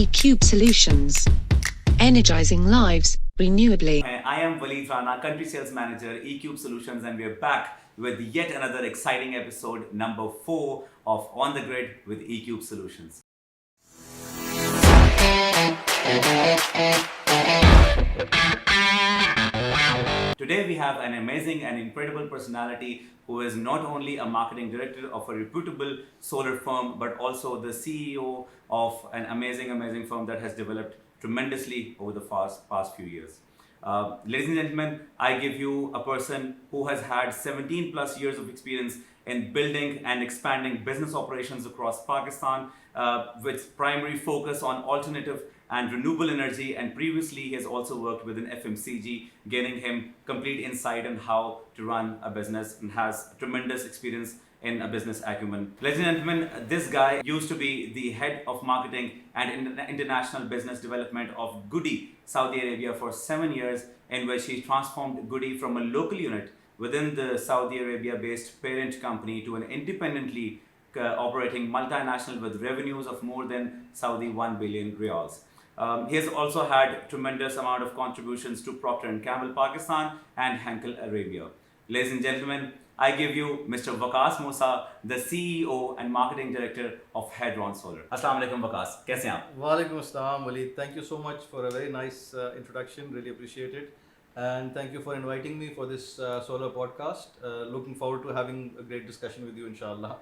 eCube Solutions. Energizing lives, renewably. I am Waleed, Rana, Country Sales Manager, eCube Solutions, and we're back with yet another exciting episode, number 4 of On the Grid with eCube Solutions. Today we have an amazing and incredible personality who is not only a marketing director of a reputable solar firm, but also the CEO of an amazing firm that has developed tremendously over the past few years. Ladies and gentlemen, I give you a person who has had 17 plus years of experience in building and expanding business operations across Pakistan, with primary focus on alternative and renewable energy, and previously he has also worked within FMCG, gaining him complete insight on how to run a business and has tremendous experience in a business acumen. Ladies and gentlemen, this guy used to be the head of marketing and international business development of Goody, Saudi Arabia for 7 years, in which he transformed Goody from a local unit within the Saudi Arabia-based parent company to an independently operating multinational with revenues of more than Saudi 1 billion riyals. He has also had tremendous amount of contributions to Procter & Gamble Pakistan and Henkel Arabia. Ladies and gentlemen, I give you Mr. Waqas Moosa, the CEO and Marketing Director of HadronSolar. Assalamu alaikum Waqas, kaise hain aap? Walaikum assalam, Waleed. Thank you so much for a very nice introduction. Really appreciate it. And thank you for inviting me for this solar podcast. Looking forward to having a great discussion with you, inshallah.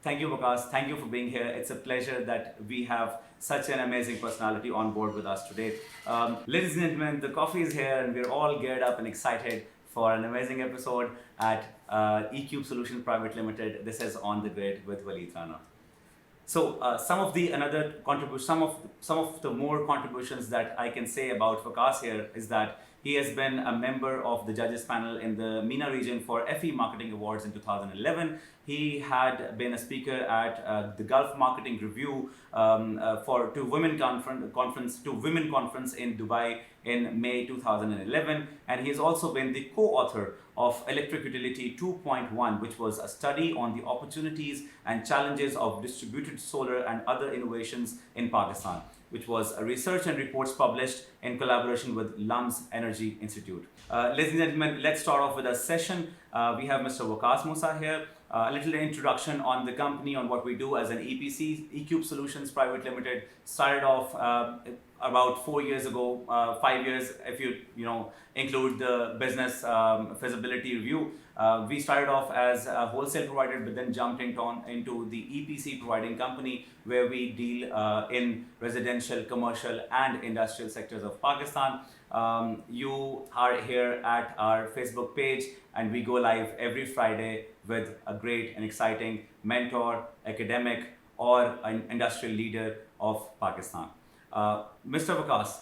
Thank you, Waqas. Thank you for being here. It's a pleasure that we have such an amazing personality on board with us today. Ladies and gentlemen, the coffee is here and we're all geared up and excited for an amazing episode at eCube Solutions Private Limited. This is On the Grid with Waleed, Rana. So some of the more contributions that I can say about Waqas here is that he has been a member of the judges panel in the MENA region for FE Marketing Awards in 2011. He had been a speaker at the Gulf Marketing Review to Women Conference in Dubai in May 2011, and he has also been the co-author of Electric Utility 2.1, which was a study on the opportunities and challenges of distributed solar and other innovations in Pakistan, which was a research and reports published in collaboration with LUMS Energy Institute. Ladies and gentlemen, let's start off with a session. We have Mr. Waqas Moosa here. A little introduction on the company, on what we do as an EPC, eCube Solutions Private Limited. Started off about 4 years ago, 5 years if you include the business feasibility review. We started off as a wholesale provider, but then jumped into the EPC providing company, where we deal in residential, commercial and industrial sectors of Pakistan. You are here at our Facebook page, and we go live every Friday with a great and exciting mentor, academic or an industrial leader of Pakistan. Mr. Waqas,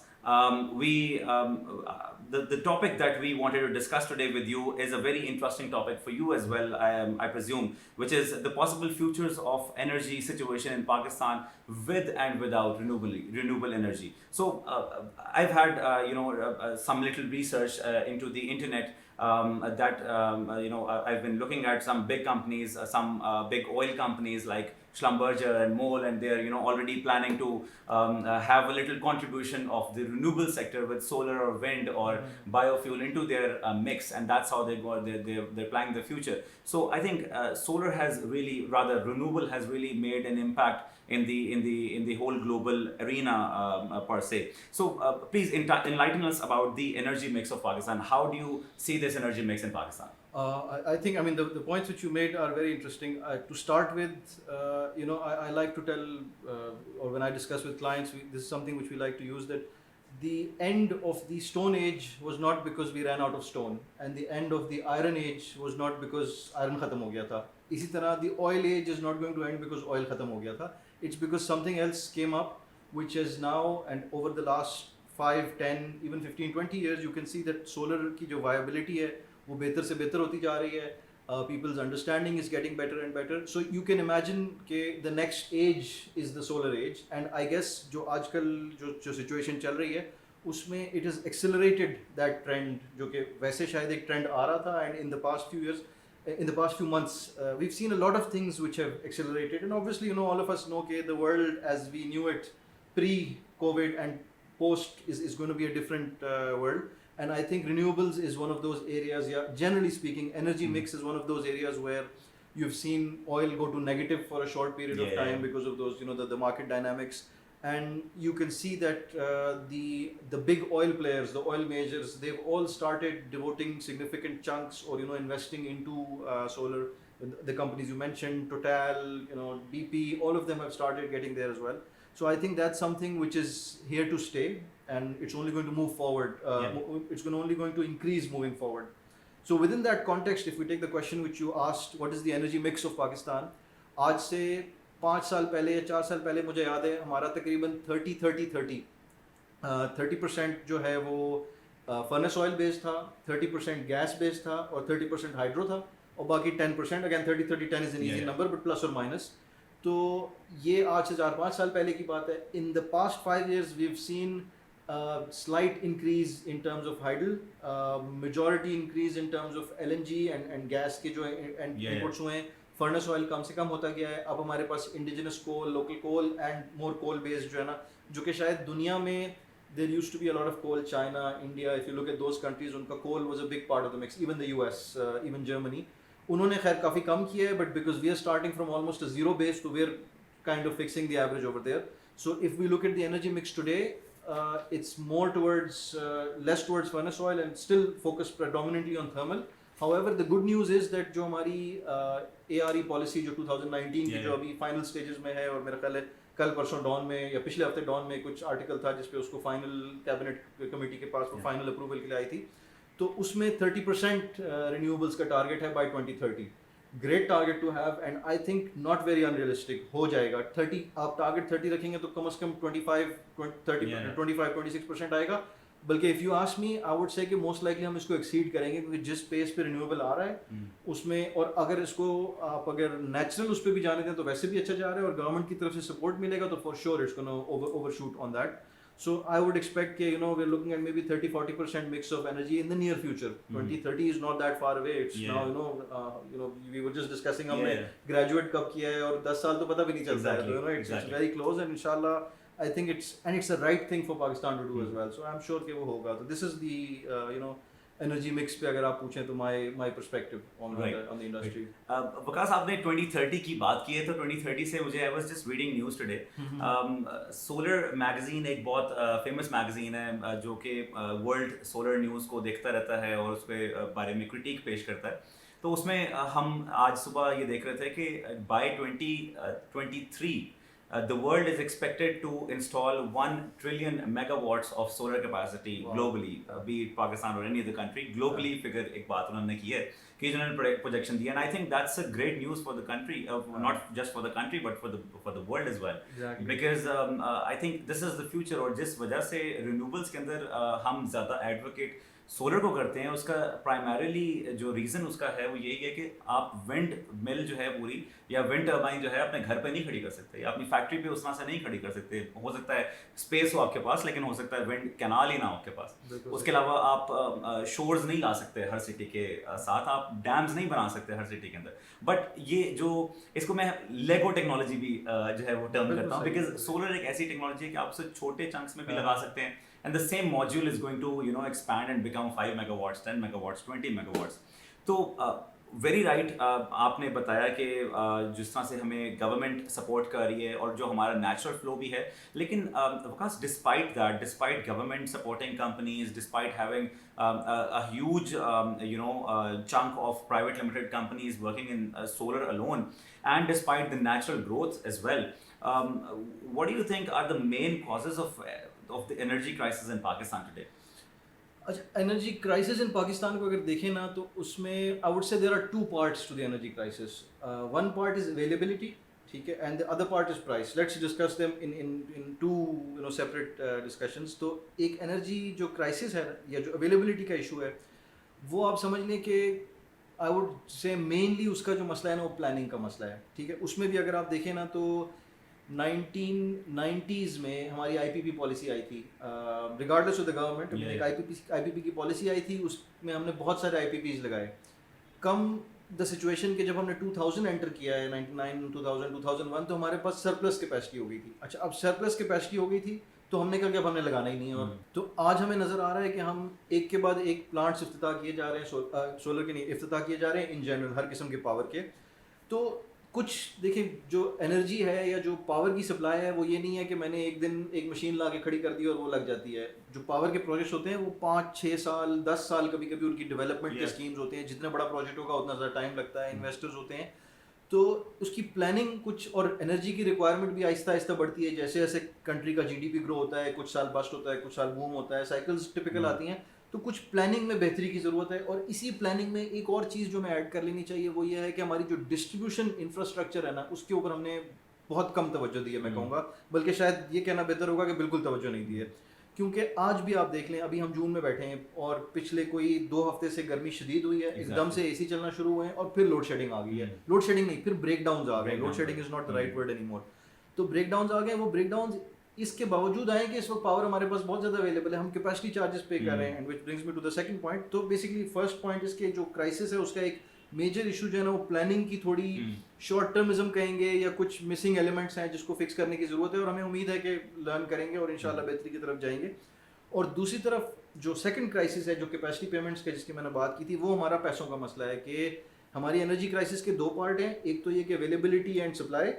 the topic that we wanted to discuss today with you is a very interesting topic for you as well, I presume, which is the possible futures of energy situation in Pakistan with and without renewable energy. So I've had some little research into the internet. I've been looking at some big companies, some big oil companies like Schlumberger and Mole, and they're already planning to have a little contribution of the renewable sector with solar or wind or biofuel into their mix, and that's how they're planning the future. So I think renewable has really made an impact in the whole global arena per se. So please enlighten us about the energy mix of Pakistan. How do you see this energy mix in Pakistan? I think the points which you made are very interesting. To start with, I like to tell, or when I discuss with clients, this is something which we like to use, that the end of the Stone Age was not because we ran out of stone, and the end of the Iron Age was not because iron khatam ho gaya tha. Isi tarah, the oil age is not going to end because oil khatam ho gaya tha. It's because something else came up, which is now, and over the last 5, 10, even 15, 20 years, you can see that solar ki jo viability hai, wo behtar se behtar hoti ja rahi hai. People's understanding is getting better and better. So you can imagine that the next age is the solar age, and I guess जो आजकल जो situation चल रही है उसमें it has accelerated that trend, जो कि वैसे शायद एक trend आ रहा था, and in the past few years, in the past few months, we've seen a lot of things which have accelerated, and obviously all of us know that the world as we knew it pre-COVID and post is going to be a different world. And I think renewables is one of those areas. Yeah, generally speaking, energy mix is one of those areas where you've seen oil go to negative for a short period of time because of those, the market dynamics. And you can see that the big oil players, the oil majors, they've all started devoting significant chunks or investing into solar. The companies you mentioned, Total, BP, all of them have started getting there as well. So I think that's something which is here to stay, and it's only going to move forward. It's only going to increase moving forward. So within that context, if we take the question which you asked, what is the energy mix of Pakistan? आज से 5 साल पहले या 4 साल पहले मुझे याद है हमारा तकरीबन 30% जो है वो फर्नेस ऑयल बेस्ड था, 30% गैस बेस्ड था और 30% हाइड्रो था, और बाकी 10%, again 30-30-10 is an easy number but plus और माइनस. तो ये आज से 4-5 साल पहले की बात है. In the past 5 years we have seen slight increase in terms of hydro, majority increase in terms of LNG and gas के जो inputs हुए हैं. फर्नेस ऑयल कम से कम होता गया है. अब हमारे पास indigenous coal, local coal and more coal based जो है ना, जो कि शायद दुनिया में there used to be a lot of coal. China, India, if you look at those countries, उनका coal was a big part of the mix. Even the US, even Germany, उन्होंने खैर काफ़ी कम किया है, but because we are starting from almost a zero base, so we're kind of fixing the average over there. So if we look at the energy mix today, it's more towards less towards furnace oil and still focused predominantly on thermal. However, the good news is that जो हमारी ARE policy जो 2019 की जो अभी final stages में है, और मेरा ख्याल है कल परसों डॉन में या पिछले हफ्ते डॉन में कुछ आर्टिकल था जिस पे उसको फाइनल कैबिनेट कमेटी के पास वो फाइनल अप्रूवल के लिए आई थी, तो उसमें 30% रिन्यूएबल्स का टारगेट है by 2030. Great target to have, and I think not very unrealistic. हो जाएगा 30. आप टारगेट 30 रखेंगे तो कम से कम 25-26% आएगा. बल्कि if you ask me, I would से कि मोस्ट लाइकली हम इसको एक्सीड करेंगे, क्योंकि जिस पेस पे रिन्यूएबल आ रहा है उसमें, और अगर इसको आप अगर नेचुरल उस पर भी जाने दें तो वैसे भी अच्छा जा रहा है, और गवर्नमेंट की तरफ से सपोर्ट मिलेगा तो for sure it's gonna overshoot on that. So I would expect कि we're looking at maybe 30-40% mix of energy in the near future. 2030 is not that far away. It's now we were just discussing हमने graduate कब किया है और 10 साल तो पता भी नहीं चलता है. So it's very close, and inshallah I think it's a right thing for Pakistan to do as well. So I'm sure कि वो होगा. So this is the energy mix पे अगर आप पूछें तो my perspective on the industry. Waqas, आपने 2030 की बात की है, तो 2030 से मुझे I was just reading news today. Solar magazine एक बहुत फेमस मैगजीन है जो कि वर्ल्ड सोलर न्यूज़ को देखता रहता है और उस पर बारे में क्रिटिक पेश करता है. तो उसमें हम आज सुबह ये देख रहे थे कि bye 2023 the world is expected to install 1 trillion megawatts of solar capacity globally, be it Pakistan or any other country. Globally, figure एक बात उन्होंने की है कि जिन्होंने projection दिया, and I think that's a great news for the country, not just for the country but for the world as well. Exactly. Because I think this is the future, और जिस वजह से renewables के अंदर हम ज़्यादा advocate solar को करते हैं, उसका प्राइमरीली जो रीज़न उसका है वो यही है कि आप विंड मिल जो है पूरी या विंड टर्बाइन जो है अपने घर पे नहीं खड़ी कर सकते, अपनी फैक्ट्री पे उस तरह से नहीं खड़ी कर सकते. हो सकता है स्पेस हो आपके पास, लेकिन हो सकता है विंड कैनाल ही ना हो आपके पास. उसके अलावा आप शोर्स नहीं ला सकते हर सिटी के साथ, आप डैम्स नहीं बना सकते हर सिटी के अंदर. बट ये जो इसको मैं लेगो टेक्नोलॉजी भी जो है वो टर्म करता हूँ, बिकॉज सोलर एक ऐसी टेक्नोलॉजी है कि आप उसे छोटे चंक्स में भी लगा सकते हैं. And the same module is going to expand and become 5 megawatts, 10 megawatts, 20 megawatts. तो very right, आपने बताया कि जिस तरह से हमें गवर्नमेंट सपोर्ट कर रही है और जो हमारा नेचुरल फ्लो भी है, लेकिन because despite that, despite government supporting companies, despite having a huge chunk of private limited companies working in solar alone, and despite the natural growth as well, what do you think are the main causes of the energy crisis in Pakistan today? अच्छा, energy crisis in Pakistan को अगर देखें ना तो उसमें I would say there are 2 parts to the energy crisis. One part is availability, ठीक है, and the other part is price. Let's discuss them in two separate discussions. तो एक एनर्जी जो क्राइसिस है या जो अवेलेबिलिटी का इशू है, वो आप समझ लें कि आई वुड से मेनली उसका जो मसला है ना वो प्लानिंग का मसला है, ठीक है. उसमें भी अगर आप देखें ना तो 1990s में हमारी आईपीपी पॉलिसी आई थी, रिगार्डलेस ऑफ द गवर्नमेंट. एक आईपीपी की पॉलिसी आई थी, उसमें हमने बहुत सारे आईपीपीज लगाए. कम द सिचुएशन कि जब हमने 2000 एंटर किया है, 99 2000 2001, तो हमारे पास सरप्लस कैपेसिटी हो गई थी। अच्छा, अब सरप्लस कैपेसिटी हो गई थी तो हमने कहा कि अब हमने लगाना ही नहीं है। और तो आज हमें नज़र आ रहा है कि हम एक के बाद एक प्लांट्स इफ्तिताह किए जा रहे हैं, सोलर के नहीं, इफ्तिताह किए जा रहे हैं इन जनरल हर किस्म के पावर के। तो कुछ देखिए, जो एनर्जी है या जो पावर की सप्लाई है वो ये नहीं है कि मैंने एक दिन एक मशीन ला के खड़ी कर दी और वो लग जाती है। जो पावर के प्रोजेक्ट्स होते हैं वो 5-6 साल 10 साल कभी कभी उनकी डेवलपमेंट के स्कीम्स होते हैं। जितना बड़ा प्रोजेक्ट होगा उतना ज़्यादा टाइम लगता है, इन्वेस्टर्स होते हैं, तो उसकी प्लानिंग कुछ, और एनर्जी की रिक्वायरमेंट भी आहिस्ता आहिस्ता बढ़ती है। जैसे जैसे कंट्री का जीडीपी ग्रो होता है, कुछ साल बस्ट होता है, कुछ साल बूम होता है, साइकिल्स टिपिकल आती हैं, तो कुछ प्लानिंग में बेहतरी की ज़रूरत है। और इसी प्लानिंग में एक और चीज़ जो मैं ऐड कर लेनी चाहिए वो ये है कि हमारी जो डिस्ट्रीब्यूशन इंफ्रास्ट्रक्चर है ना, उसके ऊपर हमने बहुत कम तवज्जो दी है, मैं कहूँगा। बल्कि शायद ये कहना बेहतर होगा कि बिल्कुल तवज्जो नहीं दी है। क्योंकि आज भी आप देख लें, अभी हम जून में बैठे हैं और पिछले कोई 2 हफ्ते से गर्मी शदीद हुई है, एकदम से एसी चलना शुरू हुए हैं और फिर लोड शेडिंग आ गई है। लोड शेडिंग नहीं, फिर ब्रेक डाउन आ गए। Load shedding is not the right word any more. तो ब्रेक डाउन आ गए। वो ब्रेक डाउन इसके बावजूद आए कि इस वक्त पावर हमारे पास बहुत ज़्यादा अवेलेबल है, हम कैपेसिटी चार्जेस पे कर रहे हैं। And which brings me to the second point. तो बेसिकली फर्स्ट पॉइंट, इसके जो क्राइसिस है उसका एक मेजर इशू जो है ना, वो प्लानिंग की थोड़ी शॉर्ट टर्मिज्म कहेंगे, या कुछ मिसिंग एलिमेंट्स हैं जिसको फिक्स करने की ज़रूरत है, और हमें उम्मीद है कि लर्न करेंगे और इंशाल्लाह बेहतरी की तरफ जाएंगे। और दूसरी तरफ जो सेकंड क्राइसिस है, जो कैपेसिटी पेमेंट्स के जिसकी मैंने बात की थी, वो हमारा पैसों का मसला है। कि हमारी एनर्जी क्राइसिस के 2 पार्ट हैं। एक तो ये कि अवेलेबिलिटी एंड सप्लाई,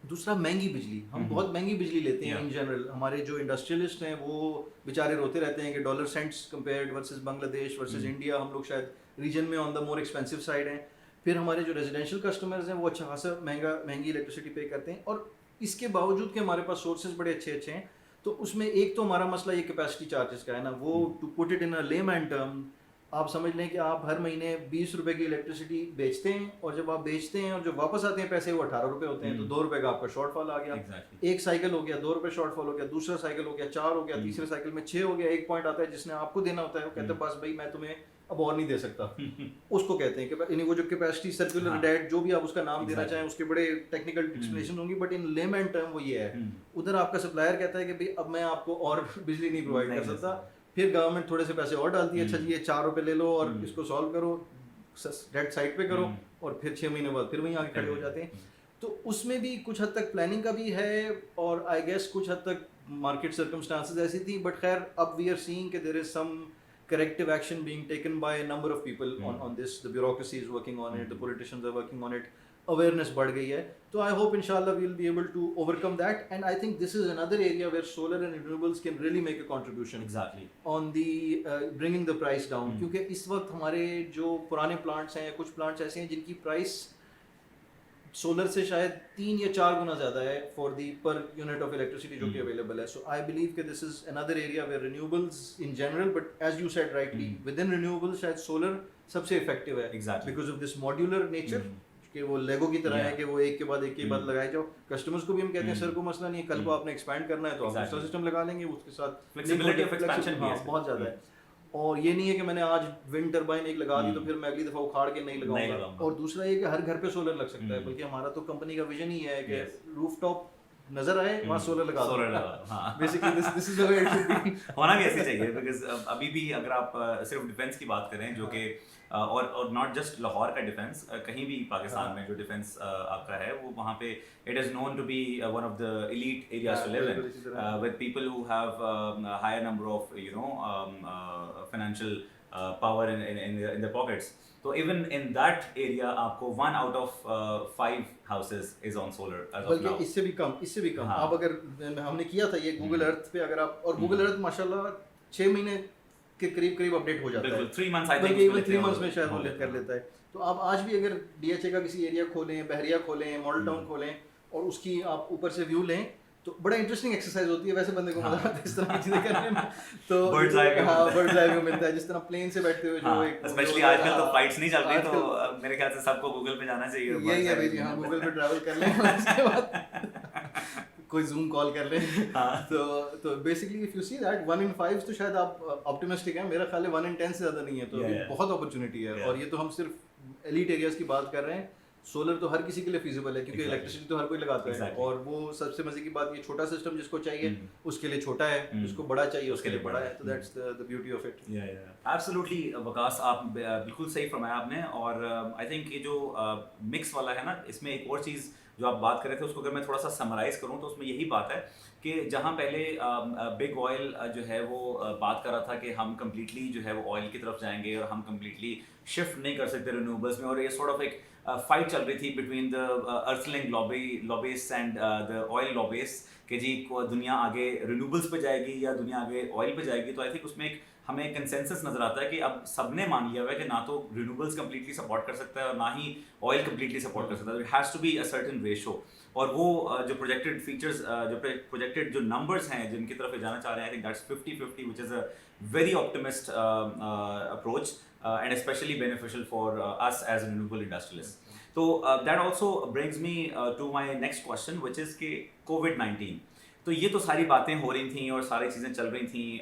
दूसरा महंगी बिजली। हम बहुत महंगी बिजली लेते हैं इन जनरल। हमारे जो इंडस्ट्रियलिस्ट हैं वो बेचारे रोते रहते हैं कि dollar cents compared versus Bangladesh versus India, हम लोग शायद रीजन में on the more expensive side हैं। फिर हमारे जो रेजिडेंशियल कस्टमर्स हैं वो अच्छा खासा महंगी इलेक्ट्रिसिटी पे करते हैं। और इसके बावजूद कि हमारे पास सोर्सेज बड़े अच्छे अच्छे हैं, तो उसमें एक तो हमारा मसला ये कैपेसिटी चार्जेस का है ना। वो to put it in a layman term, आप समझ लें कि आप हर महीने 20 रुपए की इलेक्ट्रिसिटी बेचते हैं, और जब आप बेचते हैं और जब वापस आते हैं पैसे वो 18 रुपए होते हैं। तो 2 रुपए का आपका शॉर्टफॉल आ गया। एक साइकिल हो गया 2 रुपए शॉर्टफॉल हो गया, दूसरा साइकिल हो गया 4 हो गया, तीसरे साइकिल में 6 हो गया। एक पॉइंट आता है जिसने आपको देना होता है, वो कहते हैं बस भाई मैं तुम्हें अब और नहीं दे सकता। उसको कहते हैं कि वो जो कैपेसिटी सर्कुलर डेट, जो भी आप उसका नाम देना चाहें, उसके बड़े टेक्निकल एक्सप्लेनेशन होंगी, बट इन लेमैन टर्म वो ये है। उधर आपका सप्लायर कहता है कि भाई अब मैं आपको और बिजली नहीं प्रोवाइड कर सकता। फिर गवर्नमेंट थोड़े से पैसे और डालती है, अच्छा जी ये 4 रुपए ले लो और इसको सॉल्व करो, डेट साइड पे करो, और फिर 6 महीने बाद फिर वहीं आके खड़े हो जाते हैं। तो उसमें भी कुछ हद तक प्लानिंग का भी है, और आई गेस कुछ हद तक मार्केट सर्कमस्टांसेस ऐसी थी। बट खैर अब वी आर सीइंग कि there is some corrective action being taken by a number of people on this. The bureaucracy is working on it, the politicians are working on it, awareness बढ़ गई है। तो I hope inshallah we'll be able to overcome that, and I think this is another area where solar and renewables can really make a contribution on the bringing the price down। क्योंकि इस वक्त हमारे जो पुराने plants हैं, कुछ plants ऐसे हैं जिनकी प्राइस सोलर से शायद 3 या 4 गुना ज़्यादा है for the per unit of electricity जो कि अवेलेबल है। सो आई बिलीव कि this is another area where renewables in general, but as you said rightly, with in renewables शायद सोलर सबसे इफेक्टिव है, because of this modular nature, कि वो लेगो की तरह है कि वो एक के बाद लगाए जाओ। कस्टमर्स को भी हम कहते हैं सर को मसला नहीं है, कल को आपने एक्सपैंड करना है तो आप दूसरा सिस्टम लगा लेंगे, उसके साथ फ्लेक्सिबिलिटी ऑफ एक्सपेंशन भी बहुत ज़्यादा है। और ये नहीं है कि मैंने आज विंड टरबाइन एक लगा दी तो फिर मैं अगली दफ़ा उखाड़ के नहीं लगाऊंगा। और दूसरा ये कि हर घर पे सोलर लग सकता है, बल्कि हमारा तो कंपनी का विजन ही है कि रूफटॉप नजर आए वहाँ सोलर लगा दो। Basically this is the way it should be. होना भी ऐसे चाहिए, बिकॉज अभी भी अगर आप सिर्फ डिफेंस की बात करें, जो कि और नॉट जस्ट लाहौर का डिफेंस, कहीं भी पाकिस्तान में जो डिफेंस आपका है वो वहाँ पे it is known to be one of the elite areas to live in, with people who have higher number of financial power in the pockets. तो इवन इन दैट एरिया आपको 1 out of 5 houses is on solar as of now। बल्कि इससे भी कम। आप अगर हमने किया था ये गूगल अर्थ पे, अगर आप, और गूगल अर्थ माशाल्लाह 6 महीने के करीब अपडेट हो जाता है। 3 months I think, even 3 months में शायद वो कर लेता है। तो आप आज भी अगर डीएचए का किसी एरिया खोलें, बहरिया खोलें, मॉडल टाउन खोलें, और उसकी आप ऊपर से व्यू लें, तो बड़ा इंटरेस्टिंग एक्सरसाइज होती है। वैसे बंदे को मजा आता है इस तरह की चीजें करने में। तो बर्ड्स आई व्यू मिलता है, जिस तरह प्लेन से बैठते हुए जो एक, स्पेशली आजकल तो फ्लाइट्स नहीं चल रही, तो मेरे ख्याल से सबको गूगल पे जाना चाहिए। यही है भाई, हाँ गूगल पे ट्रैवल कर लें, उसके बाद कोई जूम कॉल कर लें। तो basically if you see that 1 in 5 तो शायद आप ऑप्टिमिस्टिक हैं, मेरा ख्याल है 1 in 10 से ज़्यादा नहीं है। तो अभी बहुत अपॉर्चुनिटी है, और ये तो हम सिर्फ एलीट एरियाज की बात कर रहे हैं। सोलर तो हर किसी के लिए फिजिबल है, क्योंकि इलेक्ट्रिसिटी तो हर कोई लगाता है, और वो सबसे मजे की बात, ये छोटा सिस्टम जिसको चाहिए उसके लिए छोटा है, जिसको बड़ा चाहिए उसके लिए बड़ा है, तो that's the beauty of it. Absolutely Waqas, आप बिल्कुल सही फरमाया आपने। और आई थिंक ये जो मिक्स वाला है ना, इसमें एक और चीज़ जो आप बात कर रहे थे उसको अगर मैं थोड़ा सा समराइज करूँ तो उसमें यही बात है कि जहाँ पहले बिग ऑयल जो है वो बात कर रहा था कि हम कम्प्लीटली जो है वो ऑयल की तरफ जाएंगे और हम कम्प्लीटली शिफ्ट नहीं कर सकते रिन्यूएबल्स में, और ये सॉर्ट ऑफ एक फाइट चल रही थी between the earthling lobbies and the oil lobbies कि जी दुनिया आगे रिन्यूएबल्स पे जाएगी या दुनिया आगे ऑयल पे जाएगी। तो आई थिंक उसमें एक हमें कंसेंसस नजर आता है कि अब सबने मान लिया हुआ है कि ना तो रिन्यूएबल्स कंप्लीटली सपोर्ट कर सकता है और ना ही ऑयल कंप्लीटली सपोर्ट कर सकता है। It has to be a certain ratio, और वो जो प्रोजेक्टेड फीचर्स जो प्रोजेक्टेड जो नंबर्स हैं जिनकी तरफ ये जाना चाह रहे हैं, I think that's 50-50 which is a very optimist approach and specially beneficial for us as renewable industrialist. तो that also brings me to my next question which is कि कोविड-19, तो ये तो सारी बातें हो रही थी और सारी चीज़ें चल रही थी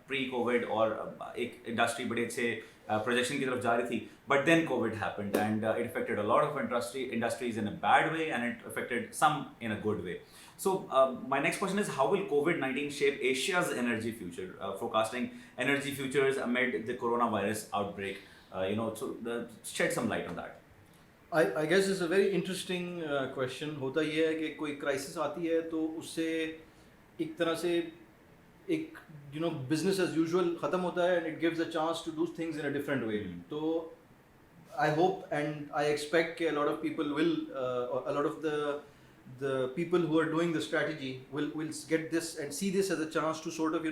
प्री कोविड, और एक इंडस्ट्री बड़े अच्छे प्रोजेक्शन की तरफ जा रही थी, but then covid happened and it affected a lot of industries in a bad way and it affected some in a good way. So my next question is, how will COVID-19 shape Asia's energy future, forecasting energy futures amid the coronavirus outbreak? Shed some light on that. I guess it's a very interesting question. होता ये है कि कोई crisis आती है तो उससे एक तरह से एक business as usual ख़त्म होता है, and it gives a chance to do things in a different way. तो I hope and I expect कि a lot of people will, a lot of the people who are doing the strategy will get this and see this as a chance to sort of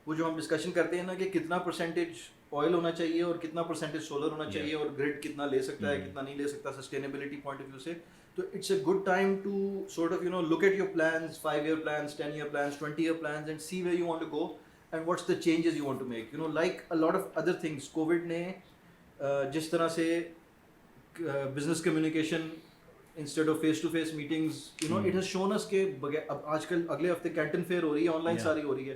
वो जो हम discussion करते हैं ना कि कितना percentage oil होना चाहिए और कितना परसेंटेज सोलर होना चाहिए और ग्रिड कितना ले सकता है कितना नहीं ले सकता सस्टेनेबिलिटी पॉइंट ऑफ व्यू से, तो it's a good time to sort of look at your plans, 5-year plans, 10-year plans, 20-year plans, and see where you want to go and what's the changes you want to make. Like a lot of other things, कोविड ने जिस तरह से business communication instead of face to face meetings, it has shown us के अब आजकल अगले हफ्ते कैंटन फेयर हो रही है, ऑनलाइन सारी हो रही है,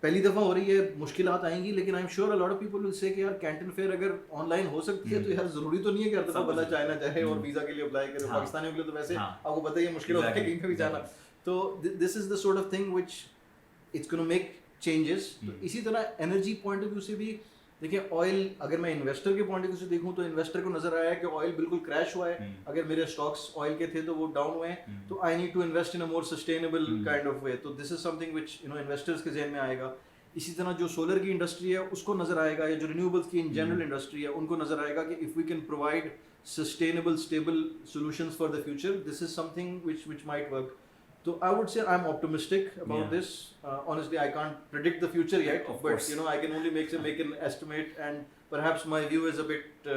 पहली दफ़ा हो रही है, मुश्किलात आएंगी, लेकिन I am sure a lot of people will say कि यार कैंटन फेयर अगर ऑनलाइन हो सकती है तो यार ज़रूरी तो नहीं है कि हर दफ़ा बंदा चाइना जाए और वीज़ा के लिए अप्लाई करे। पाकिस्तानियों के लिए तो वैसे आपको पता ही है मुश्किल होता है कहीं पे भी जाना। तो this is the sort of thing which it's gonna make changes. तो इसी तरह एनर्जी पॉइंट ऑफ व्यू से भी देखिए, ऑयल अगर मैं इन्वेस्टर के पॉइंट ऑफ व्यू से देखूं तो इन्वेस्टर को नजर आया है कि ऑयल बिल्कुल क्रैश हुआ है, अगर मेरे स्टॉक्स ऑयल के थे तो वो डाउन हुए हैं, तो I need to invest in a more sustainable kind of way. तो this is something which investors के जहन में आएगा। इसी तरह जो सोलर की इंडस्ट्री है उसको नजर आएगा, या जो रिन्यूएबल्स की इन जनरल इंडस्ट्री है उनको नजर आएगा कि if we can provide sustainable stable solutions for the future, this is something which might work. So I would say I'm optimistic about this. Honestly, I can't predict the future yet, but I can only make an estimate, and perhaps my view is a bit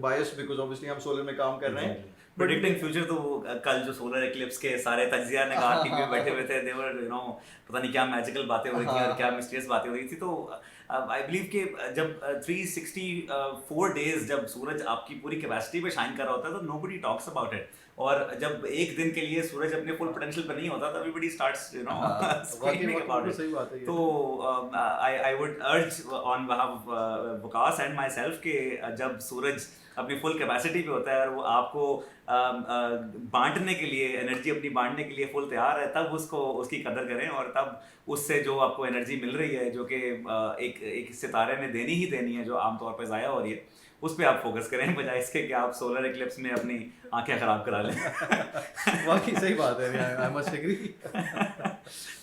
biased because obviously हम solar में काम कर रहे हैं. Predicting future तो कल जो solar eclipse के सारे तज्जिया ने कहा टीवी में बैठे हुए थे, they were पता नहीं क्या मैजिकल बातें हो रही थी और क्या मिस्टीरियस बातें हो रही थी. तो आई बिलीव कि जब 364 डेज जब सूरज आपकी पूरी कैपेसिटी पे शाइन कर रहा होता है तो nobody talks about it. और जब एक दिन के लिए सूरज अपने फुल पोटेंशियल पे नहीं होता तो everybody starts screaming about it. तो I would urge on behalf Waqas and myself कि जब सूरज अपनी फुल कैपेसिटी पे होता है और वो आपको बांटने के लिए एनर्जी अपनी बांटने के लिए फुल तैयार है, तब उसकी कदर करें और तब उससे जो आपको एनर्जी मिल रही है जो कि एक सितारे ने देनी ही देनी है जो आमतौर पर ज़ाया हो रही है, उस पर आप फोकस करें बजाय इसके कि आप सोलर एक्लिप्स में अपनी आंखें खराब करा लें. वाकई सही बात है, आई मस्ट एग्री.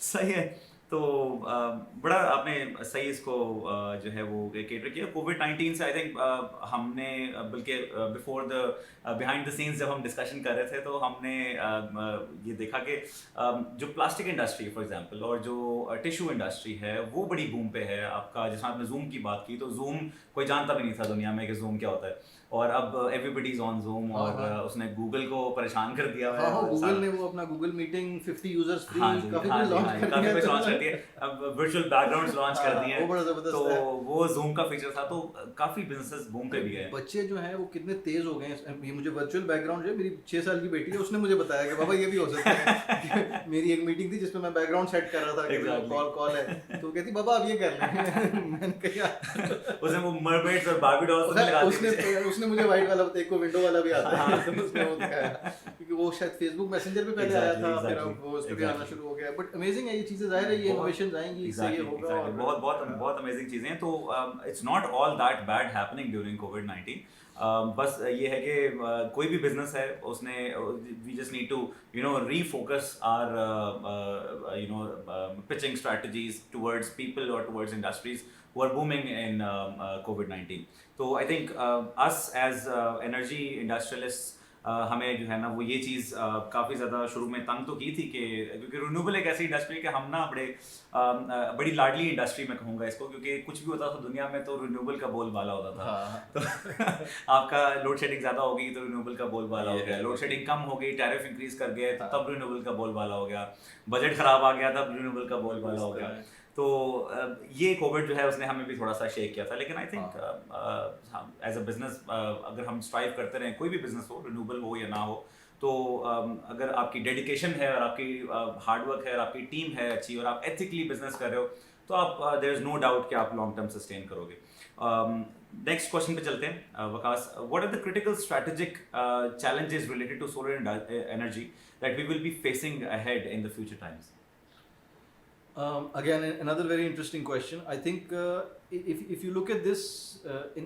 सही है. तो बड़ा आपने सही इसको जो है वो केटर किया. कोविड-19 से आई थिंक हमने बल्कि before the behind the scenes जब हम डिस्कशन कर रहे थे तो हमने ये देखा कि जो प्लास्टिक इंडस्ट्री फॉर एग्जांपल और जो टिश्यू इंडस्ट्री है वो बड़ी बूम पे है. आपका जैसे आपने जूम की बात की तो जूम कोई जानता भी नहीं था दुनिया में कि जूम क्या होता है, और अब एवरीबडी इज ऑन जूम और उसने गूगल को परेशान कर दिया है. गूगल ने वो अपना गूगल मीटिंग 50 यूजर्स फ्री काफी कुछ लॉन्च कर दिया. अब वर्चुअल बैकग्राउंड्स लॉन्च कर दिए हैं, वो बड़ा जबरदस्त है. तो वो जूम का फीचर था, तो काफी बिजनेसेस बूम पे भी है. बच्चे जो हैं वो कितने तेज हो गए हैं. ये मुझे वर्चुअल बैकग्राउंड है, मेरी 6 साल की बेटी है, उसने मुझे बताया कि बाबा ये भी हो सकता है. मेरी एक मीटिंग थी जिसमें मैं बैकग्राउंड सेट कर रहा था, कॉल है, तो कहती बाबा आप ये कर लें. मैंने कहा उसने वो मरमेड्स और बार्बी डॉल्स लगा दी. उसने उसने मुझे वाइट वाला बताया, एक को विंडो वाला भी आता है तो उसने वो दिखाया, क्योंकि वो शायद फेसबुक मैसेंजर पे पहले आया था, फिर अब वो उस पे भी आना शुरू हो गया। बट अमेजिंग है ये चीज़ें, जाहिर है ये इनोवेशंस आएंगी, इससे ये होगा। और बहुत बहुत बहुत अमेजिंग चीज़ें हैं। तो it's not all that bad happening during कोविड-19। बस ये है कि कोई भी बिजनेस है उसने, we just need to refocus our pitching strategies towards people और towards industries who are booming in COVID-19. तो I think us as energy industrialist हमें जो है ना वो ये चीज़ काफ़ी ज़्यादा शुरू में तंग तो की थी कि क्योंकि रिन्यूएबल एक ऐसी इंडस्ट्री है कि हम ना बड़ी लाडली इंडस्ट्री में कहूँगा इसको, क्योंकि कुछ भी होता था दुनिया में तो रिन्यूएबल का बोलबाला होता था। तो आपका लोड शेडिंग ज़्यादा हो गई तो रिन्यूएबल का बोलबाला हो गया, लोड शेडिंग कम हो गई, टैरिफ इंक्रीज कर गए तो तब रिन्यूएबल का बोलबाला हो गया, बजट खराब आ गया तब रिन्यूएबल का बोलबाला हो गया। तो ये कोविड जो है उसने हमें भी थोड़ा सा शेक किया था। लेकिन I think as a business अगर हम स्ट्राइव करते रहें, कोई भी बिजनेस हो, रिन्यूएबल हो या ना हो, तो अगर आपकी डेडिकेशन है और आपकी हार्डवर्क है और आपकी टीम है अच्छी और आप एथिकली बिजनेस कर रहे हो, तो आप देयर इज नो डाउट कि आप लॉन्ग टर्म सस्टेन करोगे। नेक्स्ट क्वेश्चन पे चलते हैं। Waqas, what are the critical strategic challenges related to solar energy that we will be facing ahead in the future times? Again, another very interesting question. I think if you look at this,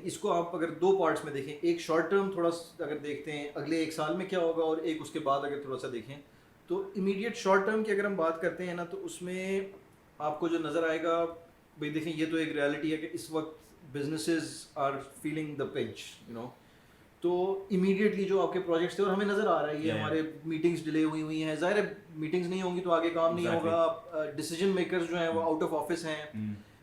इसको आप अगर दो parts में देखें, एक short term थोड़ा अगर देखते हैं अगले एक साल में क्या होगा, और एक उसके बाद अगर थोड़ा सा देखें, तो इमीडिएट शॉर्ट टर्म की अगर हम बात करते हैं ना, तो उसमें आपको जो नज़र आएगा, भाई देखें ये तो एक रियलिटी है कि इस वक्त businesses are feeling the pinch, तो इमीडिएटली जो आपके प्रोजेक्ट्स थे, और हमें नज़र आ रहा है ये हमारे मीटिंग्स डिले हुई हैं, ज़ाहिर है मीटिंग्स नहीं होंगी तो आगे काम नहीं होगा, डिसीजन मेकर्स जो हैं वो आउट ऑफ ऑफिस हैं,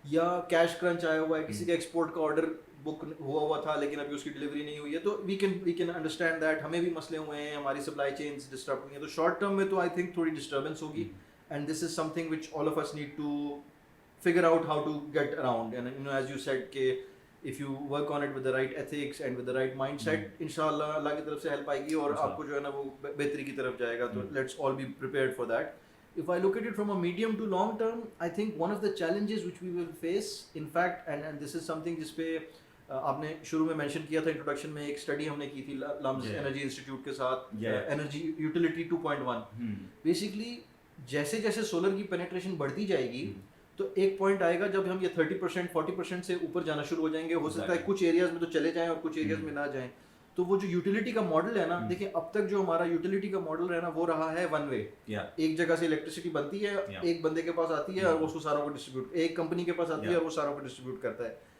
या कैश क्रंच आया हुआ है, किसी का एक्सपोर्ट का ऑर्डर बुक हुआ था लेकिन अभी उसकी डिलीवरी नहीं हुई है, तो वी कैन अंडरस्टैंड दैट, हमें भी मसले हुए हैं, हमारी सप्लाई चेन्स डिस्टर्ब हुई हैं। तो शॉर्ट टर्म में तो आई थिंक थोड़ी डिस्टर्बेंस होगी, and this is something which all of us need to figure out how to get around, and as you said के if you work on it with the right ethics and with the right mindset, इंशाल्लाह अल्लाह की तरफ से help आएगी और आपको जो है ना वो बेहतरी की तरफ जाएगा। तो let's all be prepared for that. If I look at it from a medium to long term, I think one of the challenges which we will face, in fact, and this is something जिस पे आपने शुरू में mention किया था introduction में, एक study हमने की थी लम्स एनर्जी इंस्टीट्यूट के साथ, एनर्जी यूटिलिटी 2.1। बेसिकली जैसे जैसे सोलर की पेनिट्रेशन बढ़ती जाएगी, तो एक पॉइंट आएगा जब हम ये 30% 40% से ऊपर जाना शुरू हो जाएंगे। हो सकता है कुछ एरियाज में तो चले जाएं और कुछ एरियाज में ना जाएं। तो वो जो यूटिलिटी का मॉडल है ना, देखिए अब तक जो हमारा यूटिलिटी का मॉडल है ना, वो रहा है वन वे। एक जगह से इलेक्ट्रिसिटी बनती है, एक बंदे के पास आती है और वो उसको सारों को डिस्ट्रीब्यूट, एक कंपनी के पास आती है और वो सारों को डिस्ट्रीब्यूट करता है।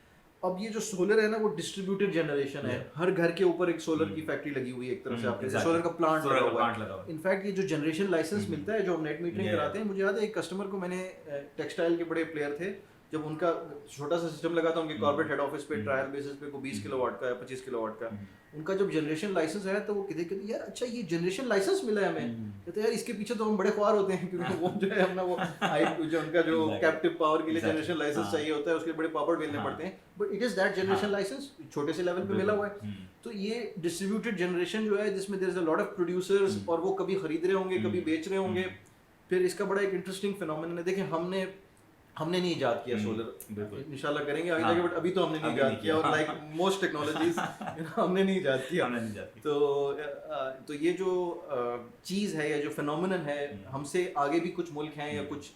अब ये जो सोलर है ना, वो डिस्ट्रीब्यूटेड जनरेशन है, हर घर के ऊपर एक सोलर की फैक्ट्री लगी हुई है, एक तरफ से आपके सोलर का प्लांट लगा हुआ है। इनफैक्ट ये जो जनरेशन लाइसेंस मिलता है, जो हम नेट मीटरिंग कराते हैं, मुझे याद है एक कस्टमर को, मैंने टेक्सटाइल के बड़े प्लेयर थे, जब उनका छोटा सा सिस्टम लगा था उनके कॉर्पोरेट हेड ऑफिस पे, ट्रायल बेसिस पे, को 20 किलोवाट का या 25 किलोवाट का, उनका जब जनरेशन लाइसेंस आया तो वो कहते यार अच्छा ये जनरेशन लाइसेंस मिला है हमें, कहते यार इसके पीछे तो हम बड़े ख्वार होते हैं, क्योंकि वो जो है अपना वो जो उनका जो कैप्टिव पावर के लिए जनरेशन लाइसेंस चाहिए होता है, उसके बड़े पापड़ बेलने पड़ते हैं, but it is that generation license छोटे से लेवल पे मिला हुआ है। तो ये डिस्ट्रीब्यूटेड जनरेशन जो है, जिसमें there is a lot of producers, और वो कभी खरीद रहे होंगे, कभी बेच रहे होंगे। फिर इसका बड़ा एक इंटरेस्टिंग फिनोमेनन है, देखिए हमने नहीं इजाद किया सोलर, इंशाल्लाह करेंगे आगे जाके, बट अभी तो हमने नहीं इजाद किया, और लाइक मोस्ट टेक्नोलॉजीज हमने नहीं इजाद किया। तो ये जो चीज़ है, या जो फिनोमेनन है, हमसे आगे भी कुछ मुल्क हैं या कुछ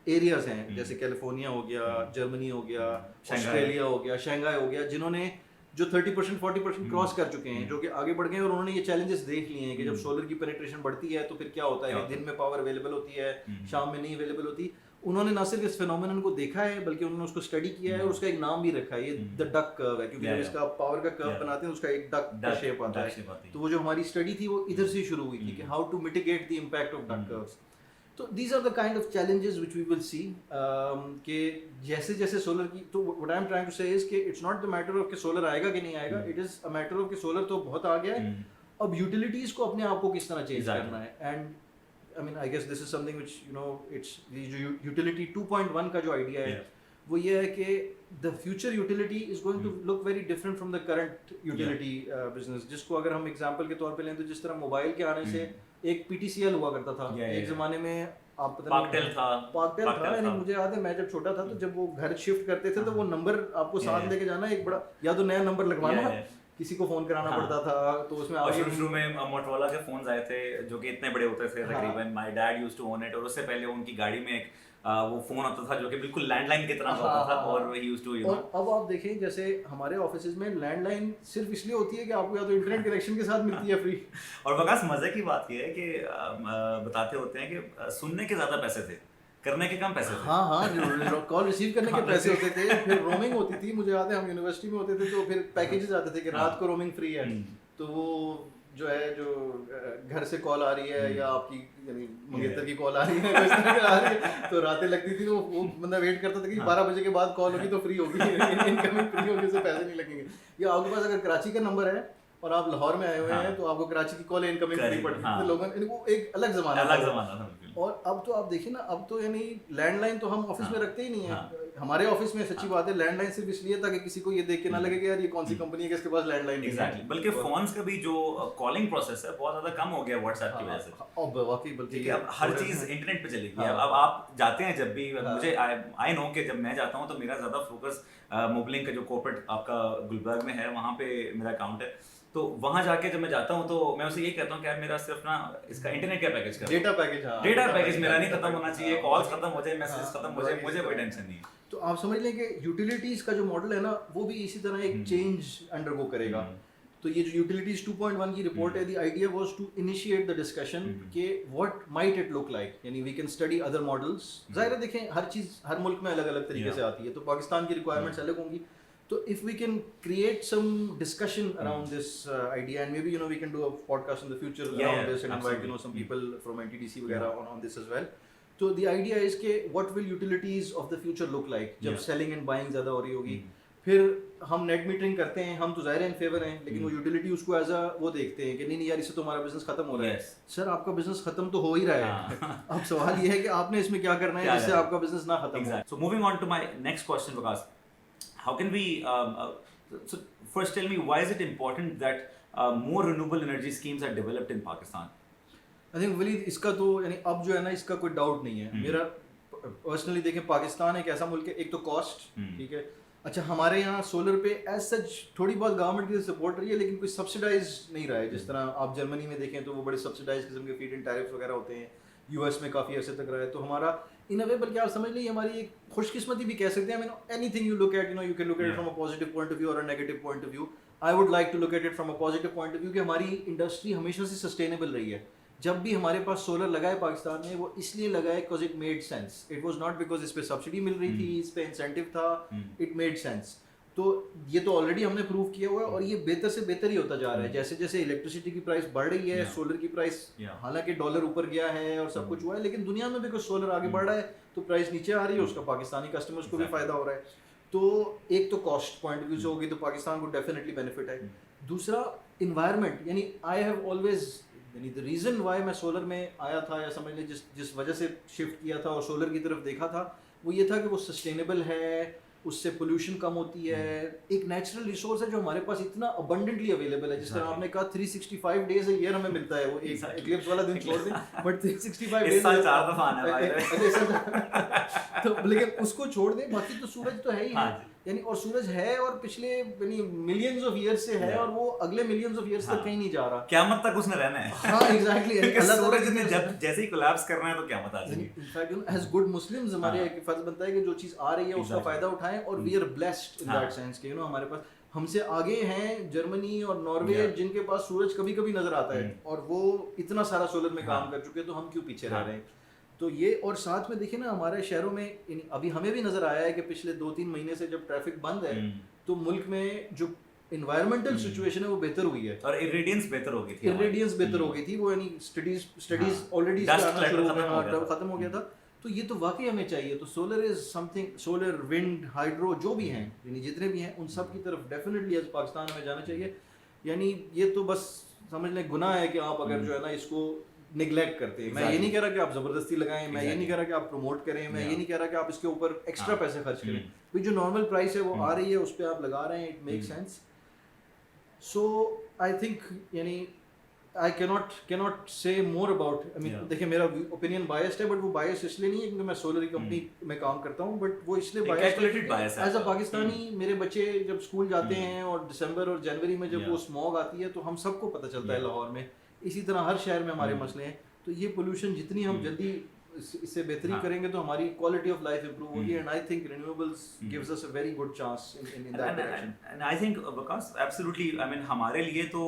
एरियाज हैं, जैसे कैलिफोर्निया हो गया, जर्मनी हो गया, ऑस्ट्रेलिया हो गया, शंघाई हो गया, जिन्होंने जो 30% 40% क्रॉस कर चुके हैं, जो कि आगे बढ़ गए, और उन्होंने ये चैलेंजेस देख लिए हैं कि जब सोलर की पेनिट्रेशन बढ़ती है तो फिर क्या होता है कि दिन में पावर अवेलेबल होती है, शाम में नहीं अवेलेबल होती। उन्होंने ना सिर्फ इस फिनोमेनन को देखा है, बल्कि उन्होंने उसको स्टडी किया है और उसका एक नाम भी रखा है, ये द डक कर्व है, क्योंकि जब इसका पावर का कर्व बनाते हैं उसका एक डक का शेप आता है। तो वो जो हमारी स्टडी थी वो इधर से शुरू हुई थी कि how to mitigate the impact of duck curves. तो these are the kind of challenges which we will see, कि जैसे जैसे सोलर की, तो what I am trying to say is कि it's not the matter of कि solar आएगा कि नहीं आएगा, it is a matter of कि सोलर तो बहुत आ गया है, अब यूटिलिटीज को अपने आप को किस तरह चेंज करना है। And I mean, I guess this is something which, it's the utility 2.1 का जो idea है, वो ये है कि the future utility is going to look very different from the current utility business, जिसको अगर हम example के तौर पे लें, तो जिस तरह मोबाइल के आने से एक PTCL हुआ करता था, एक ज़माने में आप पता नहीं पाकटेल था, यानी मुझे याद है मैं जब छोटा था तो जब वो घर शिफ्ट करते थे तो वो नंबर आपको साथ लेके जाना, एक बड़ा या तो नया नंबर लगवाना किसी को फ़ोन कराना पड़ता था, तो उसमें और आगे शुरू में मोटरोला के फोन्स आए थे जो कि इतने बड़े होते थे तकरीबन, my dad used to own it, और उससे पहले उनकी गाड़ी में एक वो फोन होता था जो कि बिल्कुल लैंडलाइन की तरह का होता था, और he used to you know. और अब आप देखें जैसे हमारे ऑफिसेज में लैंडलाइन सिर्फ इसलिए होती है कि आपको या तो इंटरनेट कनेक्शन के साथ मिलती है फ्री। और वकास मजे की बात ये है कि बताते होते हैं कि सुनने के ज्यादा पैसे थे, करने के कम पैसे थे। हाँ, कॉल रिसीव करने के पैसे होते थे, फिर रोमिंग होती थी। मुझे याद है हम यूनिवर्सिटी में होते थे तो फिर पैकेजेस आते थे कि रात को रोमिंग फ्री है, तो वो जो है जो घर से कॉल आ रही है या आपकी यानी मंगेतर की कॉल आ रही है इस तरह की आ रही है, तो रातें लगती थी, तो वो बंदा वेट करता था कि 12 बजे के बाद कॉल होगी तो फ्री होगी, इनकमिंग फ्री होगी, उससे पैसे नहीं लगेंगे। या आपके पास अगर कराची का नंबर है और आप लाहौर में आए हुए हैं तो आपको कराची की कॉल इनकमिंग फ्री पड़ती है। तो लोगों वो एक अलग जमाना था। और अब तो आप देखिए ना, अब तो यानी लैंडलाइन तो हम ऑफिस में रखते ही नहीं है। हमारे ऑफिस में सच्ची बात है लैंडलाइन सिर्फ इसलिए था कि किसी को ये देख के ना लगे कि यार ये कौन सी कंपनी है कि इसके पास लैंडलाइन नहीं है। बल्कि फोन्स का भी जो कॉलिंग प्रोसेस है बहुत ज्यादा कम हो गया व्हाट्सएप की वजह से। अब वाकई बल्कि अब हर चीज इंटरनेट पे चलेगी। अब आप जाते हैं जब भी, मुझे आई नो कि जब मैं जाता हूँ तो मेरा ज्यादा फोकस मोबलिंग का जो कॉर्पोरेट आपका गुलबर्ग में है वहाँ पे मेरा अकाउंट है, तो वहां जाके जब मैं जाता हूँ तो मैं उसे ये कहता हूँ कि यार मेरा सिर्फ ना इसका इंटरनेट का पैकेज कर, डेटा पैकेज मेरा नहीं खत्म होना चाहिए, कॉल्स खत्म हो जाए, मैसेज खत्म हो जाए, मुझे कोई टेंशन नहीं है। तो आप समझ लें कि यूटिलिटीज का जो मॉडल है ना वो भी इसी तरह एक चेंज अंडरगो करेगा। तो ये जो यूटिलिटीज 2.1 की रिपोर्ट है, the idea was to initiate the discussion कि what might it look like, यानी we can study other models. जाहिर है देखें हर चीज हर मुल्क में अलग अलग तरीके से आती है, तो पाकिस्तान की रिक्वायरमेंट्स अलग होंगी। तो if we can create some discussion around this idea, and maybe we can do a podcast in the future around this and invite some people from NTDC वगैरह on this as well. So the idea is कि what will utilities of the future look like जब selling and buying ज़्यादा हो रही होगी। फिर हम net metering करते हैं, हम तो ज़ाहिर इन फेवर हैं, लेकिन वो यूटिलिटी उसको एज अ वो देखते हैं कि नहीं यार इससे तो हमारा बिजनेस खत्म हो रहा है। सर आपका बिजनेस खत्म तो हो ही रहा है, अब सवाल ये है कि आपने इसमें क्या करना है जिससे आपका बिजनेस ना खत्म हो। So moving on to my next question, Waqas. How can we, so first tell me, why is it important that more renewable energy schemes are developed in Pakistan? I think Waleed इसका तो यानी अब जो है ना इसका कोई डाउट नहीं है। मेरा पर्सनली देखें पाकिस्तान एक ऐसा मुल्क है, एक तो कॉस्ट ठीक है, अच्छा हमारे यहाँ सोलर पे एज सच थोड़ी बहुत गवर्नमेंट की सपोर्ट रही है लेकिन कोई सब्सिडाइज नहीं रहा है। जिस तरह आप जर्मनी में देखें तो वो बड़े सब्सिडाइज किस्म के फीड इन टैरिफ वगैरह होते हैं, यूएस में काफ़ी अर्से तक रहा है। तो हमारा इन अ वे बल्कि आप समझ लीजिए हमारी एक खुशकिस्मती भी कह सकते हैं। Anything you look at you can look at it from a positive point of view और a negative point of view. I would like to look at it from a positive point of view कि हमारी industry हमेशा से sustainable रही है। जब भी हमारे पास सोलर लगा है पाकिस्तान में वो इसलिए लगा है because it made sense, it was not because इस पे सब्सिडी मिल रही थी, इस पे इंसेंटिव था, इट मेड सेंस। तो ये तो ऑलरेडी हमने प्रूव किया हुआ है और ये बेहतर से बेहतर ही होता जा रहा है। जैसे जैसे इलेक्ट्रिसिटी की प्राइस बढ़ रही है, सोलर की प्राइस हालांकि डॉलर ऊपर गया है और सब कुछ हुआ है, लेकिन दुनिया में भी कुछ सोलर आगे बढ़ रहा है तो प्राइस नीचे आ रही है, उसका पाकिस्तानी कस्टमर्स को भी फायदा हो रहा है। तो एक तो कॉस्ट पॉइंट ऑफ व्यू से होगी तो पाकिस्तान को डेफिनेटली बेनिफिट है। दूसरा इन्वायरमेंट, यानी आई हैव ऑलवेज यानी द रीज़न वाई मैं सोलर में आया था या समझ लीजिए जिस वजह से शिफ्ट किया था और सोलर की तरफ देखा था वो ये था कि वो सस्टेनेबल है, उससे पोल्यूशन कम होती है, एक नेचुरल रिसोर्स है जो हमारे पास इतना अबंडेंटली अवेलेबल है। जिस तरह आपने कहा 365 डेज अ ईयर हमें मिलता है, वो एक एक्लिप्स वाला दिन छोड़ दें बट 365 डेज साल 4 दफा आना है तो लेकिन उसको छोड़ दें बाकी तो सूरज तो है ही है यानी, और सूरज है और पिछले यानी मिलियंस ऑफ ईयर्स से है और वो अगले मिलियंस ऑफ ईयर्स तक कहीं नहीं जा रहा, क़यामत तक उसने रहना है। हाँ एग्जैक्टली, अल्लाह सूरज ने जब जैसे ही कोलैप्स करना है तो क़यामत आ जाएगी। इनफैक्ट एज गुड मुस्लिम्स हमारे एक फर्ज बनता है कि जो चीज़ आ रही है उसका फायदा उठाएं और we are blessed in that sense कि हमारे पास हमसे आगे हैं जर्मनी और नॉर्वे जिनके पास सूरज कभी कभी नजर आता है और वो इतना सारा सोलर में काम कर चुके हैं, तो हम क्यों पीछे रह रहे हैं। तो ये और साथ में देखिए ना हमारे शहरों में अभी हमें भी नजर आया है कि पिछले 2-3 महीने से जब ट्रैफिक बंद है तो मुल्क में जो इन्वायरमेंटल सिचुएशन है वो बेहतर हुई है और इरेडियंस बेहतर हो गई थी वो यानी स्टडीज ऑलरेडी खत्म हो गया था। तो ये तो वाकई हमें चाहिए। तो solar is something, solar wind hydro जो भी हैं यानी जितने भी हैं उन सब की तरफ डेफिनेटली एज पाकिस्तान में जाना चाहिए। यानी ये तो बस समझ लें गुनाह है कि आप अगर जो है ना इसको निगलेक्ट करते हैं। मैं ये नहीं कह रहा कि आप जबरदस्ती लगाएं, मैं ये नहीं कह रहा कि आप प्रमोट करें, मैं ये नहीं कह रहा कि आप इसके ऊपर एक्स्ट्रा पैसे खर्च करें। भाई जो नॉर्मल प्राइस है वो आ रही है उस पर आप लगा रहे हैं, it make sense. So I think यानी I cannot say more about, I mean देखिए मेरा ओपिनियन बायस्ड है, बट वो बायस इसलिए नहीं है क्योंकि मैं सोलर कंपनी में काम करता हूँ, बट वो इसलिए बायस है एज अ पाकिस्तानी। मेरे बच्चे जब स्कूल जाते हैं और दिसंबर और जनवरी में जब वो स्मॉग आती है तो हम सबको पता चलता है लाहौर में, इसी तरह हर शहर में हमारे मसले हैं। तो ये पोल्यूशन जितनी हम जल्दी इससे बेहतरी करेंगे तो हमारी क्वालिटी ऑफ लाइफ इंप्रूव होगी, and I think renewables gives us a very good chance in that direction. And I think because absolutely, I mean हमारे लिए तो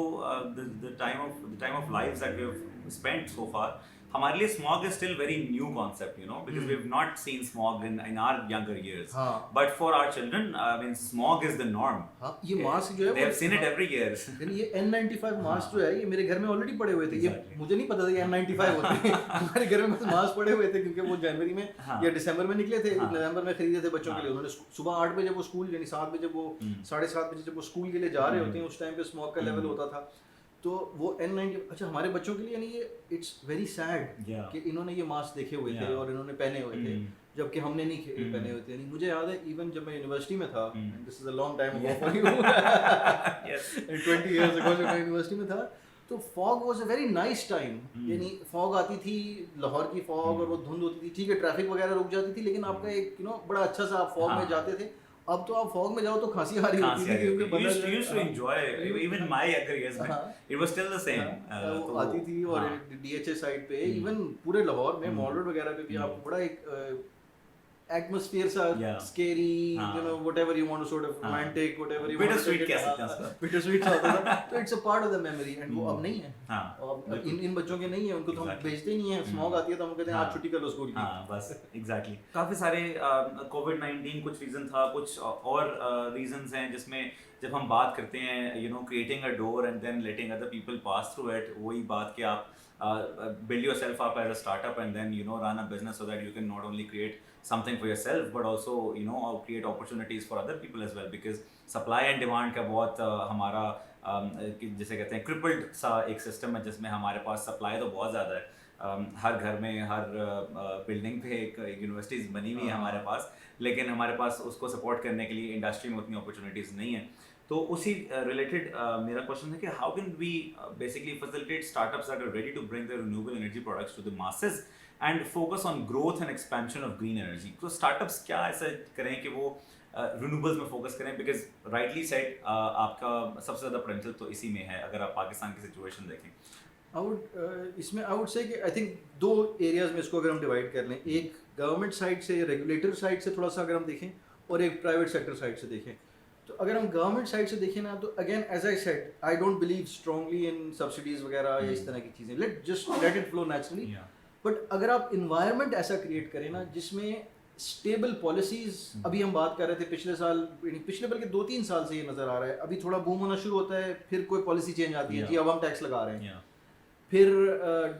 the time of life that we have spent so far, हमारे लिए smog is still very new concept, you know, because we've not seen smog in our younger years. But for our children, I mean, smog is the norm. ये mask जो है they have seen it every year. ये N95 mask जो है ये मेरे घर में ऑलरेडी पड़े हुए थे। ये मुझे नहीं पता था कि N95 होते हैं। हमारे घर में मास्क पड़े हुए थे क्योंकि वो जनवरी में या दिसंबर में निकले थे, नवंबर में खरीदे थे बच्चों के लिए। उन्होंने सुबह 8 बजे वो स्कूल, यानी 7 बजे वो 7:30 बजे जब वो स्कूल के लिए जा रहे होते हैं, उस टाइम पे स्मॉग का लेवल होता था। तो वो N90, अच्छा हमारे बच्चों के लिए, यानी ये इट्स वेरी सैड कि इन्होंने ये मास्क देखे हुए थे और इन्होंने पहने हुए थे, जबकि हमने नहीं पहने हुए थे। यानी मुझे याद है इवन जब मैं यूनिवर्सिटी में था, this is a long time ago for you, 20 years ago जब मैं यूनिवर्सिटी में था, तो fog was a very nice time. यानी फॉग आती थी, लाहौर की फॉग, और वो धुंध होती थी, ठीक है ट्रैफिक वगैरह रुक जाती थी, लेकिन आपका एक बड़ा अच्छा सा आप फॉग में जाते थे। अब तो आप फॉग में जाओ तो खांसी आ रही होती है क्योंकि we used to enjoy even my younger years में it was still the same तो आती थी। और DHA साइड पे इवन पूरे लाहौर में मॉल रोड वगैरह पे भी आपको बड़ा एक एटमॉस्फेयर सा scary, you know, whatever you want to sort of romantic, whatever you want to sweet कह सकते हैं उसको, bitter sweet सा होता था। तो it's a part of the memory, and वो अब नहीं है। अब इन बच्चों के नहीं है, उनको तो हम भेजते ही नहीं है। स्मॉग आती है तो हम कहते हैं आज छुट्टी कर लो स्कूल की। बस एग्जैक्टली। काफी सारे कोविड-19 कुछ रीजन था, कुछ और रीजंस हैं जिसमें जब हम बात करते हैं, you know, creating a door and then letting other people pass through it, वही बात कि आप build yourself up as a startup and then, you know, run a business so that you can not only create something for yourself but also, you know, create opportunities for other people as well, because supply and demand का बहुत हमारा जैसे कहते हैं crippled सा एक system है जिसमें हमारे पास सप्लाई तो बहुत ज़्यादा है। हर घर में, हर बिल्डिंग पे एक यूनिवर्सिटीज़ बनी हुई है हमारे पास, लेकिन हमारे पास उसको सपोर्ट करने के लिए इंडस्ट्री में उतनी अपॉर्चुनिटीज़ नहीं है। तो उसी रिलेटेड मेरा क्वेश्चन है कि how can we basically facilitate startups that are ready to bring the renewable energy products to the masses and focus on growth and expansion of green energy. तो स्टार्टअप्स क्या ऐसा करें कि वो रिन्यूएबल्स में फोकस करें, बिकॉज राइटली सेड आपका सबसे ज़्यादा पोटेंशियल तो इसी में है अगर आप पाकिस्तान की सिचुएशन देखें। इसमें आई वुड से कि आई थिंक 2 एरियाज में इसको अगर हम डिवाइड कर लें, एक गवर्नमेंट साइड से, रेगुलेटर साइड से थोड़ा सा अगर हम देखें, और एक प्राइवेट सेक्टर साइड से देखें। तो अगर हम गवर्नमेंट साइड से देखें ना, तो again as I said, I don't believe strongly in subsidies वगैरह या इस तरह की चीज़ें। Let it flow naturally. But अगर आप इन्वायरमेंट ऐसा क्रिएट करें ना जिसमें स्टेबल पॉलिसीज, अभी हम बात कर रहे थे पिछले साल, पिछले बल्कि 2-3 साल से ये नज़र आ रहा है, अभी थोड़ा बूम होना शुरू होता है, फिर कोई पॉलिसी चेंज आती है, जी अब हम टैक्स लगा रहे हैं, फिर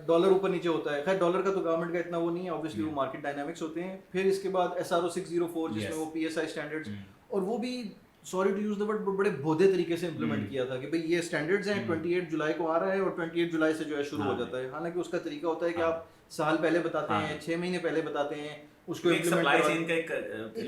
डॉलर ऊपर नीचे होता है। खैर डॉलर का तो गवर्नमेंट का इतना वो नहीं है, ऑब्वियसली वो मार्केट डायनामिक्स होते हैं। फिर इसके बाद SRO 604 जिसमें वो PSI स्टैंडर्ड्स, और वो भी sorry to use the word बड़े भोदे तरीके से इम्प्लीमेंट किया था कि भाई ये स्टैंडर्ड्स हैं, 28 जुलाई को आ रहा है और 28 जुलाई से जो है शुरू हो जाता है। हालांकि उसका तरीका होता है कि आप साल पहले बताते हैं, 6 महीने पहले बताते हैं, उसको सप्लाई चेन का एक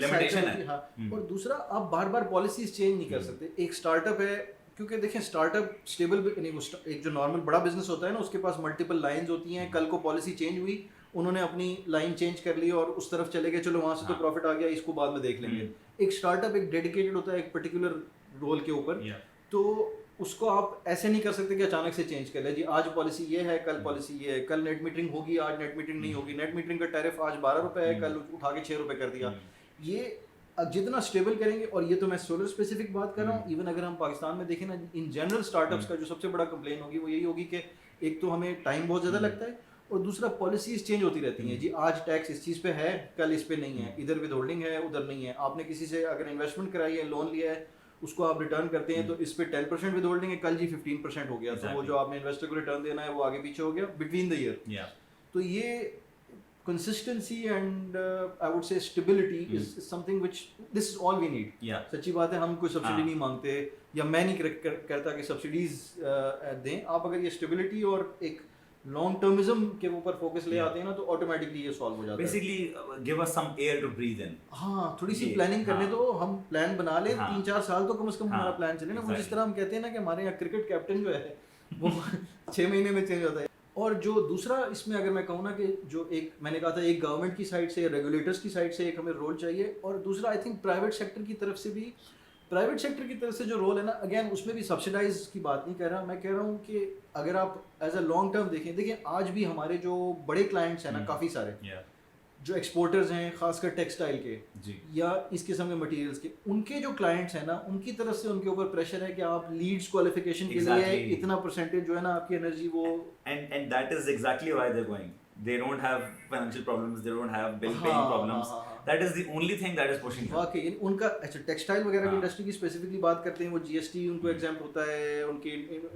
लिमिटेशन है। और दूसरा, आप बार बार पॉलिसीज चेंज नहीं कर सकते। एक स्टार्टअप है, क्योंकि देखें स्टार्टअप स्टेबल एक जो नॉर्मल बड़ा बिजनेस होता है ना, उसके पास मल्टीपल लाइंस होती हैं। कल को पॉलिसी चेंज हुई, उन्होंने अपनी लाइन चेंज कर ली और उस तरफ चले गए, चलो वहाँ से तो प्रॉफिट आ गया, इसको बाद में देख लेंगे। एक स्टार्टअप एक डेडिकेटेड होता है एक पर्टिकुलर रोल के ऊपर, तो उसको आप ऐसे नहीं कर सकते कि अचानक से चेंज कर ले, जी आज पॉलिसी ये है, कल पॉलिसी ये है, कल नेट मीटरिंग होगी, आज नेट मीटरिंग नहीं होगी, नेट मीटरिंग का टैरिफ आज 12 रुपये है, कल उठा के 6 रुपये कर दिया। ये जितना स्टेबल करेंगे, और ये तो मैं सोलर स्पेसिफिक बात कर रहा हूँ, इवन अगर हम पाकिस्तान में देखें ना, इन जनरल स्टार्टअप्स का जो सबसे बड़ा कंप्लेन होगी वो यही होगी कि एक तो हमें टाइम बहुत ज़्यादा लगता है, और दूसरा पॉलिसीज चेंज होती रहती हैं। जी आज टैक्स इस चीज़ पे है, कल इस पे नहीं है, इधर विद होल्डिंग है, उधर नहीं है। आपने किसी से अगर इन्वेस्टमेंट कराई है, लोन लिया है, उसको आप रिटर्न करते हैं तो इस पे 10% विद होल्डिंग है, कल जी 15% हो गया, तो वो जो आपने इन्वेस्टर को रिटर्न देना है वो आगे पीछे हो गया बिटवीन द ईयर। तो ये consistency and I would say stability is something which this is all we need. सच्ची बात है, हम कोई सब्सिडी नहीं मांगते, या मैं नहीं करता कि सब्सिडीज दें। आप अगर ये स्टेबिलिटी और एक लॉन्ग टर्मिज्म के ऊपर फोकस ले आते हैं ना, तो ऑटोमेटिकली ये सॉल्व हो जाता है। Basically give us some air to breathe in. हाँ, थोड़ी सी प्लानिंग करने दो, हम प्लान बना ले, 3-4 साल तो कम से कम हमारा प्लान चले ना। वो जिस तरह हम कहते हैं ना कि हमारे यहाँ क्रिकेट कैप्टन जो है वो 6 महीने में चेंज होता है। और जो दूसरा इसमें अगर मैं कहूँ ना कि जो एक मैंने कहा था, एक गवर्नमेंट की साइड से, रेगुलेटर्स की साइड से एक हमें रोल चाहिए, और दूसरा आई थिंक प्राइवेट सेक्टर की तरफ से भी, प्राइवेट सेक्टर की तरफ से जो रोल है ना, अगेन उसमें भी सब्सिडाइज की बात नहीं कर रहा मैं, कह रहा हूँ कि अगर आप एज अ लॉन्ग टर्म देखें, देखिए आज भी हमारे जो बड़े क्लाइंट्स हैं ना, काफ़ी सारे जो एक्सपोर्टर्स हैं खासकर टेक्सटाइल के जी या इस किस्म के मटेरियल्स के, उनके जो क्लाइंट्स हैं ना, उनकी तरफ से उनके ऊपर प्रेशर है कि आप लीड्स क्वालिफिकेशन के लिए इतना परसेंटेज जो है ना आपकी एनर्जी वो, and that is exactly why they're going. They don't have financial problems, they don't have bill paying problems. That is the only thing that is pushing them. वाकई उनका अच्छा टेक्सटाइल वगैरह की इंडस्ट्री की स्पेसिफिकली बात करते हैं, वो जीएसटी उनको एग्जाम्प्ट होता है, उनकी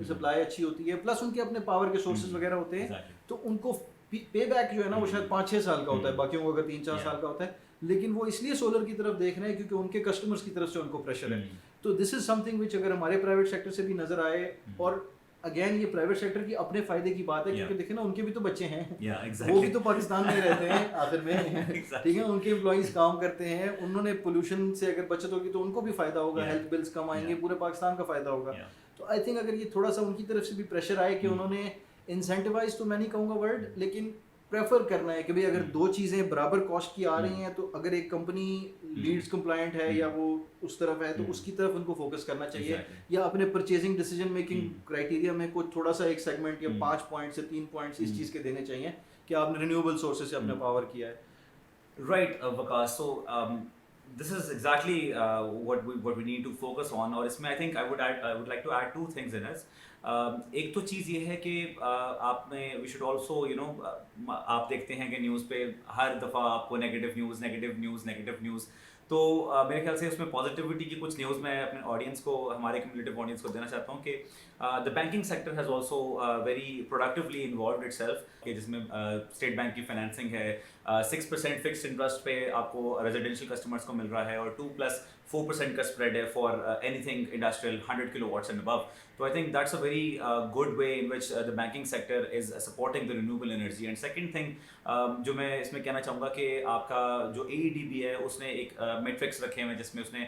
सप्लाई अच्छी होती है, प्लस उनके अपने पावर के सोर्सेज वगैरह होते हैं, तो उनको पे बैक जो है ना वो शायद 5-6 साल का होता है, बाकियों को अगर 3-4 साल का होता है, लेकिन वो इसलिए सोलर की तरफ देख रहे हैं क्योंकि उनके कस्टमर्स की तरफ से उनको प्रेशर है। तो दिस इज समथिंग विच अगर हमारे प्राइवेट सेक्टर से भी नजर आए, और अगेन ये प्राइवेट सेक्टर की अपने फायदे की बात है, क्योंकि देखें ना उनके भी तो बच्चे हैं, वो भी तो पाकिस्तान में रहते हैं आखिर में, ठीक है, उनके एम्प्लॉइज काम करते हैं, उन्होंने पोल्यूशन से अगर बचत होगी तो उनको भी फायदा होगा, हेल्थ बिल्स कम आएंगे, पूरे पाकिस्तान का फायदा होगा। तो आई थिंक अगर ये थोड़ा सा उनकी तरफ से भी प्रेशर आए कि उन्होंने इंसेंटिवाइज, तो मैं नहीं कहूँगा वर्ड, लेकिन प्रेफर करना है कि भाई अगर दो चीज़ें बराबर कॉस्ट की आ रही हैं, तो अगर एक कंपनी लीड्स कंप्लायंट है या वो उस तरफ है, तो उसकी तरफ उनको फोकस करना चाहिए, या अपने परचेजिंग डिसीजन मेकिंग क्राइटेरिया में कुछ थोड़ा सा एक सेगमेंट या 5 पॉइंट से 3 पॉइंट्स इस चीज़ के देने चाहिए कि आपने रिन्यूएबल सोर्सेज से अपने पावर किया है। Right, Waqas. So this is exactly what we need to focus on. और इसमें I think I would like to add two things in it. एक तो चीज़ ये है कि आपने we should also आप देखते हैं कि न्यूज़ पे हर दफ़ा आपको नेगेटिव न्यूज़, तो मेरे ख्याल से उसमें पॉजिटिविटी की कुछ न्यूज़ मैं अपने ऑडियंस को, हमारे कम्युनिटिव ऑडियंस को देना चाहता हूँ कि the banking sector has also very productively involve itself, कि जिसमें स्टेट बैंक की फाइनेंसिंग है, 6% फिक्स्ड इंटरेस्ट पे आपको रेजिडेंशियल कस्टमर्स को मिल रहा है, और 2+4% का स्प्रेड है for anything industrial 100 kilowatts and above. So I think that's a very good way in which the banking sector is supporting the renewable energy. And second thing, जो मैं इसमें कहना चाहूँगा कि आपका जो AEDB है, उसने एक मेट्रिक्स रखे हुए हैं जिसमें उसने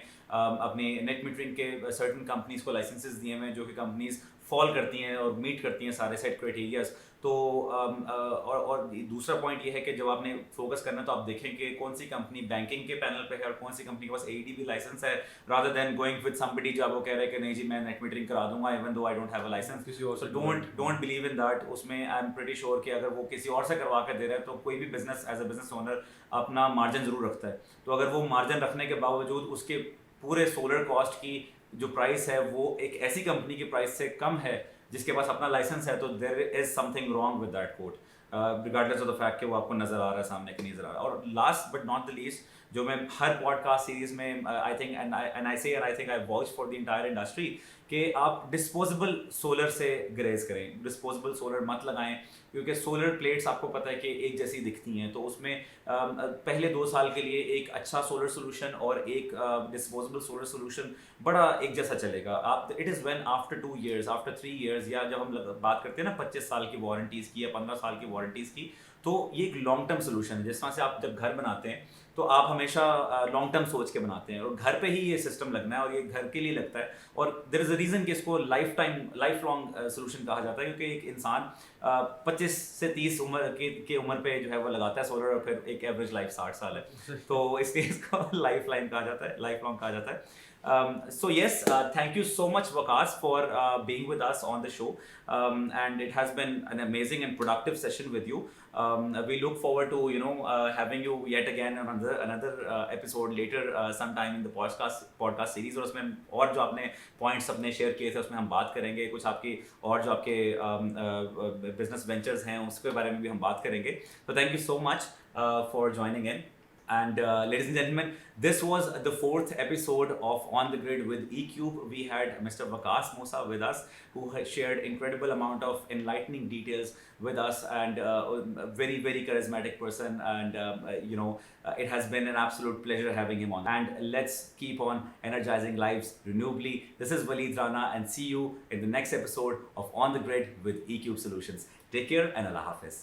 अपने नेट मीटरिंग के सर्टन कंपनीज को लाइसेंसेस दिए हुए हैं, जो कि कंपनीज फॉल करती हैं और मीट करती हैं सारे सेट क्राइटेरियाज। तो और दूसरा पॉइंट ये है कि जब आपने फोकस करना है तो आप देखें कि कौन सी कंपनी बैंकिंग के पैनल पे है और कौन सी कंपनी के पास AEDB लाइसेंस है, rather than going with somebody जो आपको कह रहा है कि नहीं जी मैं नेट मीटरिंग करा दूंगा even though I don't have a license. So don't believe in that. उसमें आई एम प्रीटी श्योर कि अगर वो किसी और से करवा के दे रहा है तो कोई भी business as a business owner अपना मार्जिन जरूर रखता है, तो अगर वो मार्जिन रखने के बावजूद उसके पूरे सोलर कॉस्ट की जो प्राइस है वो एक ऐसी कंपनी की प्राइस से कम है जिसके पास अपना लाइसेंस है, तो there is something wrong with that quote, regardless of the fact कि वो आपको नजर आ रहा है सामने कि नहीं नजर आ रहा। और last but not the least, जो मैं हर पॉडकास्ट सीरीज में I think and I think I watch for the entire industry कि आप डिस्पोजेबल सोलर से ग्रेज करें, डिस्पोजेबल सोलर मत लगाएं, क्योंकि सोलर प्लेट्स आपको पता है कि एक जैसी दिखती हैं, तो उसमें पहले 2 साल के लिए एक अच्छा सोलर सोल्यूशन और एक डिस्पोजेबल सोलर सोल्यूशन बड़ा एक जैसा चलेगा। आप it is when after 2 years, after 3 years, या जब हम बात करते हैं ना 25 साल की वारंटीज़ की या 15 साल की वारंटीज़ की, तो ये एक लॉन्ग टर्म सोल्यूशन है। जिस तरह से आप जब घर बनाते हैं तो आप हमेशा लॉन्ग टर्म सोच के बनाते हैं, और घर पे ही ये सिस्टम लगना है और ये घर के लिए लगता है, और देयर इज़ अ रीज़न कि इसको लाइफ लॉन्ग सोल्यूशन कहा जाता है, क्योंकि एक इंसान 25 से 30 उम्र के उम्र पे जो है वो लगाता है सोलर, और फिर एक एवरेज लाइफ 60 साल है, तो इसलिए इसको लाइफ लॉन्ग कहा जाता है। So yes, thank you so much Waqas for being with us on the show, and it has been an amazing and productive session with you. We look forward to having you yet again on another episode later sometime in the podcast series, और उसमें और जो आपने points अपने share किए थे उसमें हम बात करेंगे, कुछ आपकी और जो आपके business ventures हैं उसके बारे में भी हम बात करेंगे। So thank you so much for joining in. And ladies and gentlemen, this was the 4th episode of On the Grid with eCube. We had Mr. Waqas Moosa with us, who has shared incredible amount of enlightening details with us, and a very, very charismatic person. And it has been an absolute pleasure having him on. And let's keep on energizing lives renewably. This is Waleed, Rana, and see you in the next episode of On the Grid with eCube Solutions. Take care and Allah Hafiz.